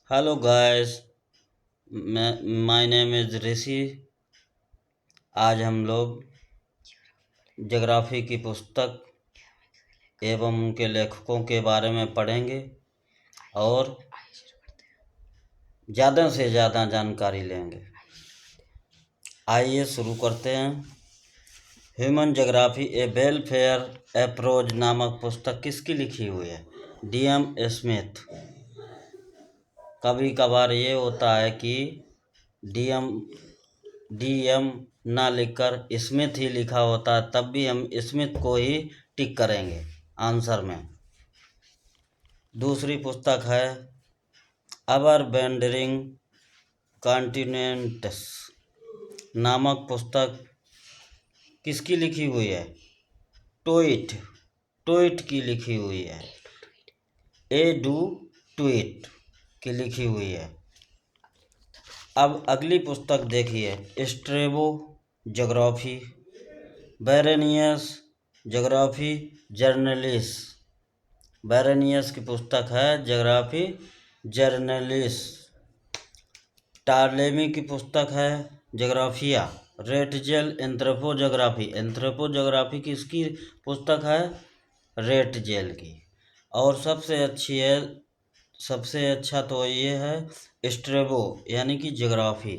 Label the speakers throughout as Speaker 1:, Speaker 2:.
Speaker 1: Hello guys. मैं my name is ऋषि। आज हम लोग ज्योग्राफी की पुस्तक एवं उनके लेखकों के बारे में पढ़ेंगे और ज़्यादा से ज़्यादा जानकारी लेंगे। आइए शुरू करते हैं। ह्यूमन ज्योग्राफी ए वेलफेयर अप्रोच नामक पुस्तक किसकी लिखी हुई है? DM Smith. कभी कभार ये होता है कि डीएम DM ना लिखकर स्मिथ ही लिखा होता है, तब भी हम स्मिथ को ही टिक करेंगे आंसर में। दूसरी पुस्तक है अवर बेंडरिंग कॉन्टिनेंट्स नामक पुस्तक किसकी लिखी हुई है? टोइट टोइट की लिखी हुई है। डू टोइट की लिखी हुई है। अब अगली पुस्तक देखिए, स्ट्रेबो ज्योग्राफी, बैरेनियस ज्योग्राफी जर्नलिस। बैरेनियस की पुस्तक है ज्योग्राफी जर्नलिस। टार्लेमी की पुस्तक है ज्योग्राफिया। रेटजेल एंथ्रोपोज्योग्राफी। एंथ्रोपोज्योग्राफी किसकी पुस्तक है? रेटजेल की। और सबसे अच्छा तो ये है स्ट्रेबो यानी कि ज्योग्राफी,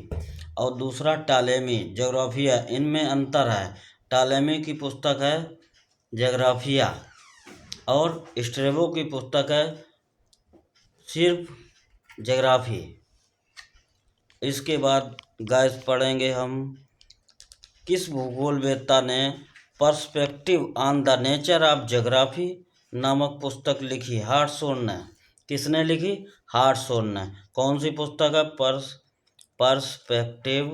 Speaker 1: और दूसरा टालेमी ज्योग्राफिया। इनमें अंतर है। टालेमी की पुस्तक है ज्योग्राफिया और स्ट्रेबो की पुस्तक है सिर्फ ज्योग्राफी। इसके बाद गाइस पढ़ेंगे हम किस भूगोलवेत्ता ने perspective on the nature of geography नामक पुस्तक लिखी? हार्टसोन ने। किसने लिखी? हार्टसोन ने। कौन सी पुस्तक है? Perspective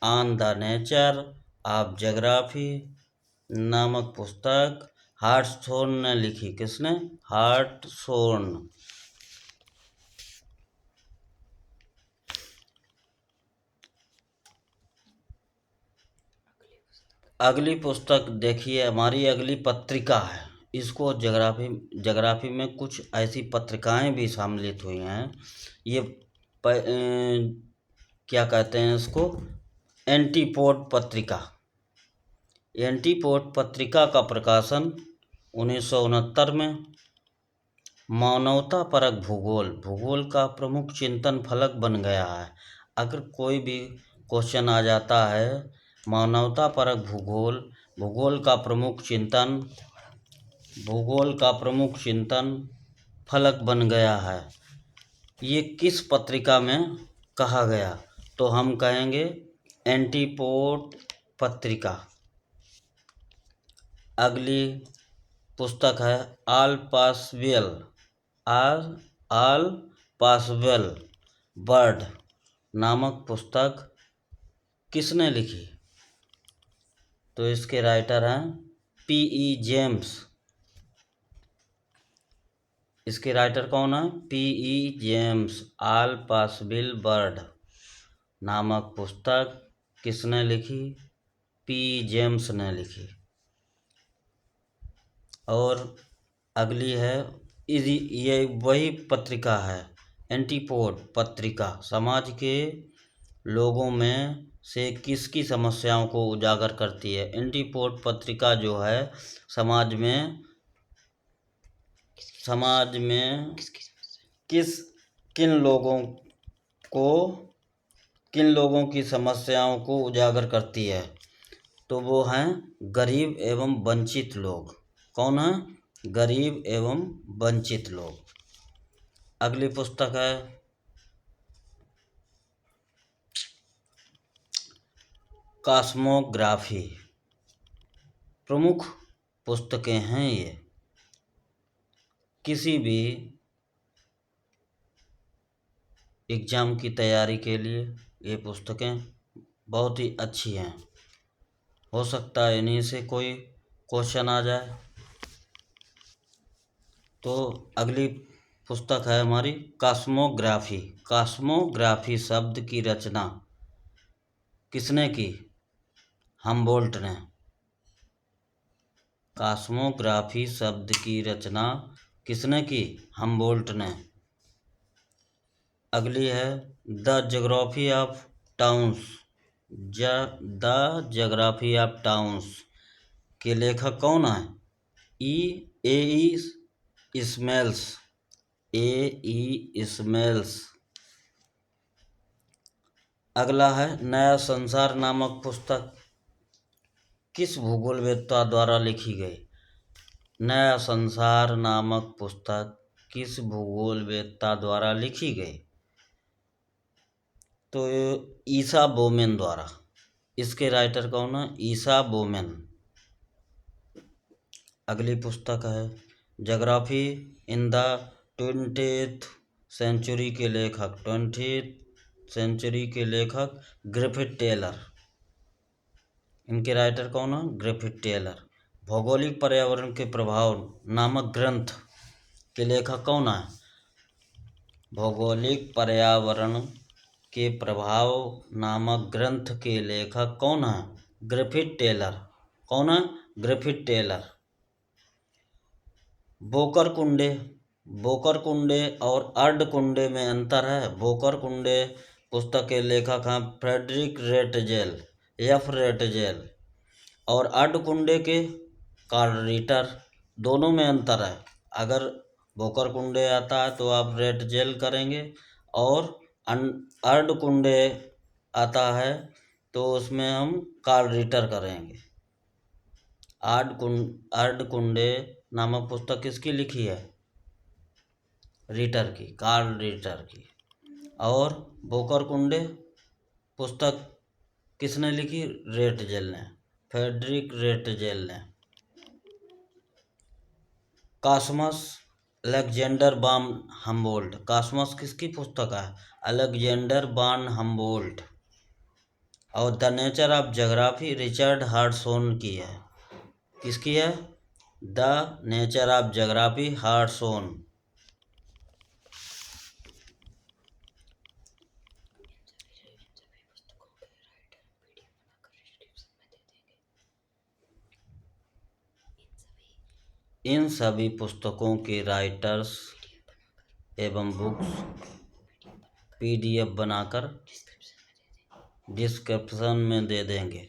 Speaker 1: on the nature of geography नामक पुस्तक हार्टसोन ने लिखी। किसने? हार्टसोन। अगली पुस्तक देखिए, हमारी अगली पत्रिका है। इसको ज्योग्राफी में कुछ ऐसी पत्रिकाएं भी सम्मिलित हुई हैं। ये क्या कहते हैं इसको? एंटीपोड पत्रिका। एंटीपोड पत्रिका का प्रकाशन 1969 में। मानवतापरक भूगोल का प्रमुख चिंतन फलक बन गया है। अगर कोई भी क्वेश्चन आ जाता है, मानवतापरक भूगोल का प्रमुख चिंतन फलक बन गया है, ये किस पत्रिका में कहा गया? तो हम कहेंगे एंटीपोड पत्रिका। अगली पुस्तक है ऑल पॉसिबल बर्ड नामक पुस्तक किसने लिखी? तो इसके राइटर हैं P.E. जेम्स। इसके राइटर कौन है? P.E. James. All possible bird नामक पुस्तक किसने लिखी? P.E. जेम्स ने लिखी। और अगली है, ये वही पत्रिका है एंटीपोड पत्रिका। समाज के लोगों में से किसकी समस्याओं को उजागर करती है? एंटीपोड पत्रिका जो है समाज में किन लोगों की समस्याओं को उजागर करती है? तो वो हैं गरीब एवं वंचित लोग। कौन है? गरीब एवं वंचित लोग। अगली पुस्तक है कॉस्मोग्राफी। प्रमुख पुस्तकें हैं ये। किसी भी एग्ज़ाम की तैयारी के लिए ये पुस्तकें बहुत ही अच्छी हैं। हो सकता है इन्हीं से कोई क्वेश्चन आ जाए। तो अगली पुस्तक है हमारी कॉस्मोग्राफी। कॉस्मोग्राफी शब्द की रचना किसने की? हमबोल्ट ने। कॉस्मोग्राफी शब्द की रचना किसने की? हमबोल्ट ने। अगली है the geography of towns. The geography of towns के लेखक कौन है? स्मेल्स। स्मेल्स। अगला है नया संसार नामक पुस्तक किस भूगोलवेत्ता द्वारा लिखी गई? नया संसार नामक पुस्तक किस भूगोलवेत्ता द्वारा लिखी गई? तो ईसा बोमेन द्वारा। इसके राइटर कौन है? ईसा बोमेन। अगली पुस्तक है geography in the 20th century के लेखक 20th सेंचुरी के लेखक ग्रिफिथ टेलर। इनके राइटर कौन है? Griffith Taylor. भौगोलिक पर्यावरण के प्रभाव नामक ग्रंथ के लेखक कौन है? भौगोलिक पर्यावरण के प्रभाव नामक ग्रंथ के लेखक कौन है? Griffith Taylor. कौन है? Griffith Taylor. बोकरकुंडे और अर्धकुंडे में अंतर है। बोकरकुंडे पुस्तक के लेखक हैं फ्रेडरिक रेटजेल, रेटजेल, और अर्धकुंडे के कार्ल रिटर। दोनों में अंतर है। अगर बोकरकुंडे आता है तो आप रेटजेल करेंगे, और अर्धकुंडे आता है तो उसमें हम कार्ल रिटर करेंगे। अर्धकुंडे नामक पुस्तक किसकी लिखी है? रिटर की, कार्ल रिटर की। और बोकरकुंडे पुस्तक किसने लिखी? रेटजेल ने, फ्रेडरिक रेटजेल ने। Cosmos Alexander von Humboldt. Cosmos किसकी पुस्तक है? Alexander von Humboldt. और the nature of geography Richard Hartshorne की है। किसकी है? The nature of geography Hartshorne. इन सभी पुस्तकों के राइटर्स एवं बुक्स PDF बनाकर डिस्क्रिप्शन में दे देंगे।